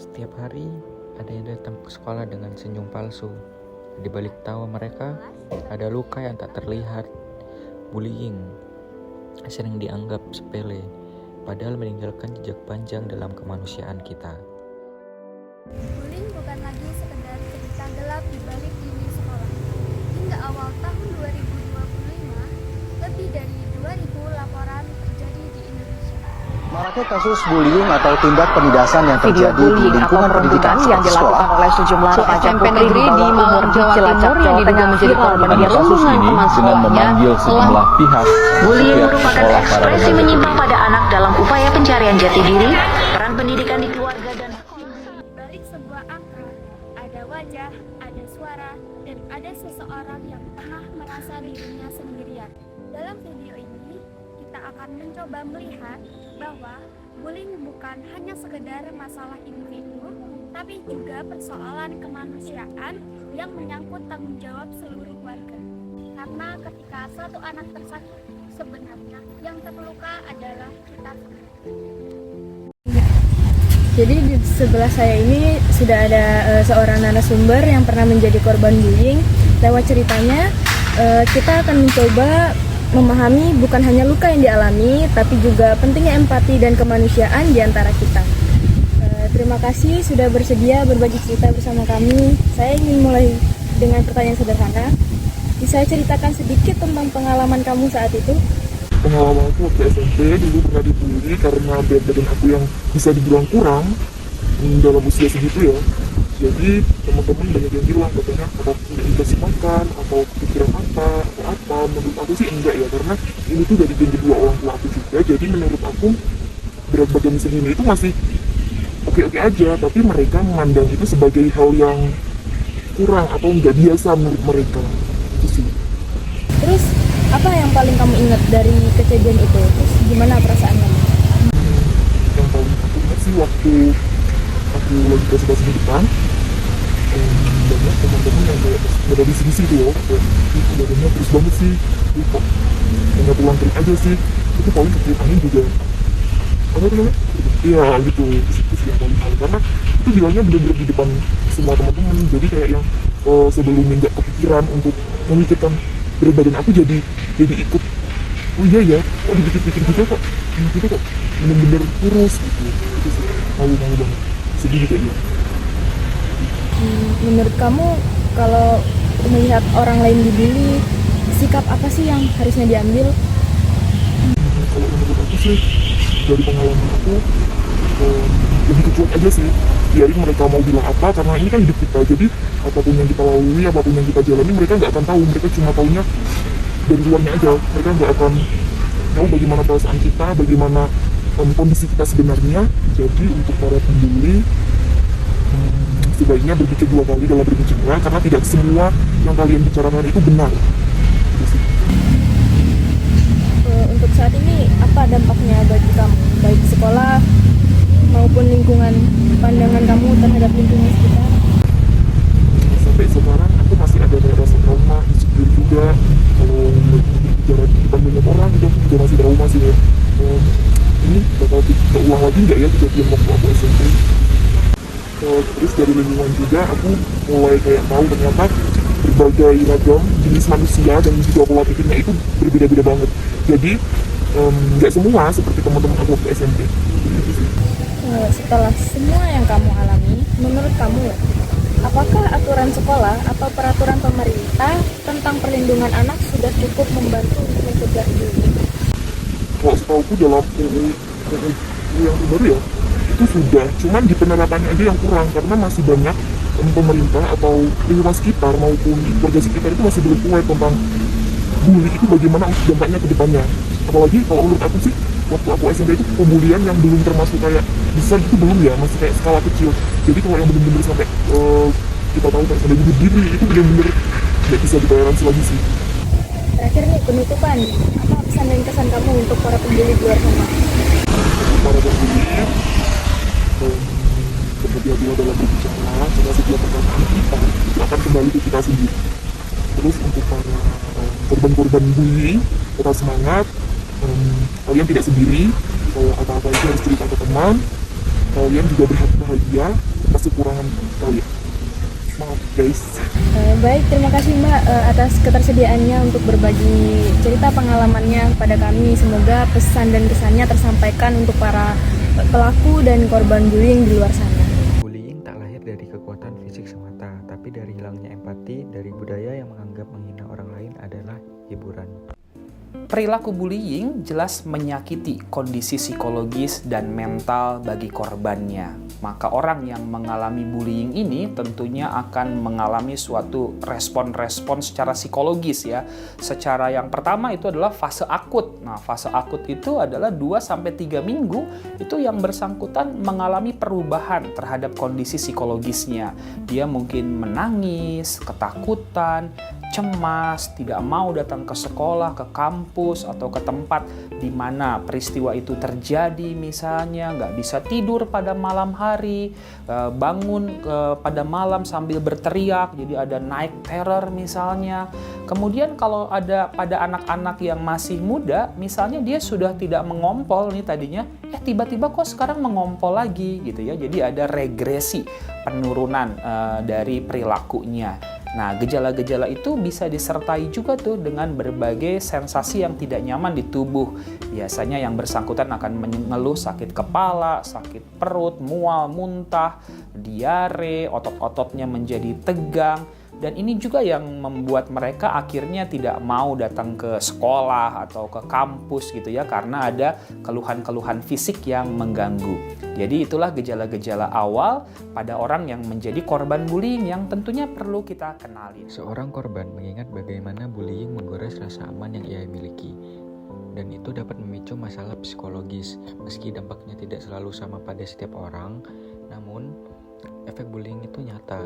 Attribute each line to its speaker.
Speaker 1: Setiap hari ada yang datang ke sekolah dengan senyum palsu. Di balik tawa mereka ada luka yang tak terlihat. Bullying sering dianggap sepele, padahal meninggalkan jejak panjang dalam kemanusiaan kita.
Speaker 2: Bullying bukan lagi sekedar cerita gelap di balik dinding sekolah. Hingga awal tahun 2025, lebih dari 2.000 laporan terjadi di Indonesia.
Speaker 3: Maraknya kasus bullying atau tindak penindasan yang terjadi di lingkungan pendidikan
Speaker 4: yang dilakukan oleh sejumlah remaja putri
Speaker 5: negeri di Bogor, Jawa Timur yang diduga menjadi korban perundungan teman sekolahnya
Speaker 6: sejumlah pihak.
Speaker 4: Bullying merupakan ekspresi menyimpang pada anak dalam upaya pencarian jati diri, peran pendidikan di keluarga dan
Speaker 2: Di balik sebuah angka, ada wajah, ada suara, dan ada seseorang yang pernah merasa dirinya sendirian. Dalam video ini, kita akan mencoba melihat bahwa bullying bukan hanya sekedar masalah individu, tapi juga persoalan kemanusiaan yang menyangkut tanggung jawab seluruh warga. Karena ketika satu anak tersakiti, sebenarnya yang terluka adalah kita semua.
Speaker 7: Jadi di sebelah saya ini sudah ada seorang narasumber yang pernah menjadi korban bullying. Lewat ceritanya, kita akan mencoba memahami bukan hanya luka yang dialami, tapi juga pentingnya empati dan kemanusiaan di antara kita. Terima kasih sudah bersedia berbagi cerita bersama kami. Saya ingin mulai dengan pertanyaan sederhana. Bisa ceritakan sedikit tentang pengalaman kamu saat itu?
Speaker 8: Pengalaman aku waktu SMP dulu pernah dibully karena berat badan aku yang bisa dibilang kurang dalam usia segitu ya. Jadi teman-teman banyak yang bilang katanya apa tidak dikasih makan atau pikiran apa. Menurut aku sih enggak ya, karena ini tuh dari janji dua orang tua aku juga. Jadi menurut aku berat badan segini itu masih oke-oke aja, tapi mereka memandang itu sebagai hal yang kurang atau nggak biasa menurut mereka. Itu sih.
Speaker 7: Terus apa yang paling kamu ingat dari kejadian itu? Terus gimana perasaan kamu?
Speaker 8: Yang paling aku ingat sih waktu aku lagi presentasi di depan, banyak teman-teman yang kayak pada bisik-bisik gitu ya, kayak badannya terus banget sih, kok hanya pulang kering aja sih. Itu paling keceritaan juga apa tuh namanya? Iya gitu, bisik-bisik yang paling paling karena itu bilangnya bener-bener di depan semua teman-teman. Jadi kayak yang sebelumnya nggak kepikiran untuk memikirkan berat badan aku jadi ikut, oh iya ya, kok dipikir-pikir juga kok kita kok bener-bener kurus gitu. Itu sih malu banget, sedih juga ya.
Speaker 7: Menurut kamu kalau melihat orang lain dibully, sikap apa sih yang harusnya diambil?
Speaker 8: Kalau menurut aku sih dari pengalaman aku lebih ke cuek aja sih, biarin mereka mau bilang apa, karena ini kan hidup kita. Jadi apapun yang kita lalui, apapun yang kita jalani, mereka nggak akan tahu. Mereka cuma taunya dari luarnya aja. Mereka nggak akan tahu bagaimana perasaan kita, bagaimana kondisi kita sebenarnya. Jadi untuk para pembuli sebaiknya berpikir dua kali dalam berbicara, karena tidak semua yang kalian bicarakan itu benar.
Speaker 7: Untuk saat ini apa dampaknya bagi kamu, baik sekolah maupun lingkungan, pandangan kamu terhadap lingkungan sekitar?
Speaker 8: Sampai sekarang aku masih ada rasa trauma, insecure juga. Kalau bicara di depan banyak orang itu juga masih trauma sih ya. Ini bakal keulang lagi nggak ya kejadian waktu aku SMP? Terus dari lingkungan juga aku mulai kayak tahu ternyata berbagai ragam jenis manusia dan juga pola pikirnya itu berbeda-beda banget. Jadi nggak semua seperti teman-teman aku waktu SMP.
Speaker 7: Setelah semua yang kamu alami, menurut kamu, apakah aturan sekolah atau peraturan pemerintah tentang perlindungan anak sudah cukup membantu untuk mencegah bullying?
Speaker 8: Kalau setauku dalam UU yang terbaru ya, itu sudah, cuman di penerapannya aja yang kurang, karena masih banyak pemerintah atau lingkungan sekitar maupun warga sekitar itu masih belum aware tentang bully itu bagaimana dampaknya ke depannya. Apalagi kalau menurut aku sih, waktu aku SMP itu pembulian yang belum termasuk kayak besar itu belum ya, masih kayak skala kecil. Jadi kalau yang benar-benar sampai kita tahu kayak sampai bunuh diri itu benar-benar nggak bisa ditoleransi lagi sih.
Speaker 7: Terakhir nih, penutupan, apa pesan dan kesan kamu untuk para pembuli di luar sana?
Speaker 8: Para pembuli berhati-hati dalam berbicara, karena setiap perkataan kita itu akan kembali ke kita sendiri. Terus untuk para korban-korban bullying, tetap semangat, kalian tidak sendiri. Kalau apa-apa itu harus cerita ke teman, kalian juga berhati bahagia atas kekurangan kalian. Maaf guys.
Speaker 7: Baik, terima kasih Mbak atas ketersediaannya untuk berbagi cerita pengalamannya kepada kami. Semoga pesan dan kesannya tersampaikan untuk para pelaku dan korban bullying di luar sana.
Speaker 1: Bullying tak lahir dari kekuatan fisik semata, tapi dari hilangnya empati dari budaya yang menganggap menghina orang lain adalah hiburan.
Speaker 6: Perilaku bullying jelas menyakiti kondisi psikologis dan mental bagi korbannya. Maka orang yang mengalami bullying ini tentunya akan mengalami suatu respon-respon secara psikologis ya. Secara yang pertama itu adalah fase akut. Nah, fase akut itu adalah 2-3 minggu itu yang bersangkutan mengalami perubahan terhadap kondisi psikologisnya. Dia mungkin menangis, ketakutan, cemas, tidak mau datang ke sekolah, ke kampus, atau ke tempat di mana peristiwa itu terjadi misalnya, nggak bisa tidur pada malam hari, bangun pada malam sambil berteriak, jadi ada night terror misalnya. Kemudian kalau ada pada anak-anak yang masih muda, misalnya dia sudah tidak mengompol nih tadinya, tiba-tiba kok sekarang mengompol lagi gitu ya, jadi ada regresi penurunan dari perilakunya. Nah, gejala-gejala itu bisa disertai juga tuh dengan berbagai sensasi yang tidak nyaman di tubuh. Biasanya yang bersangkutan akan mengeluh sakit kepala, sakit perut, mual, muntah, diare, otot-ototnya menjadi tegang. Dan ini juga yang membuat mereka akhirnya tidak mau datang ke sekolah atau ke kampus gitu ya, karena ada keluhan-keluhan fisik yang mengganggu. Jadi itulah gejala-gejala awal pada orang yang menjadi korban bullying yang tentunya perlu kita kenali.
Speaker 1: Seorang korban mengingat bagaimana bullying menggores rasa aman yang ia miliki. Dan itu dapat memicu masalah psikologis. Meski dampaknya tidak selalu sama pada setiap orang, namun efek bullying itu nyata.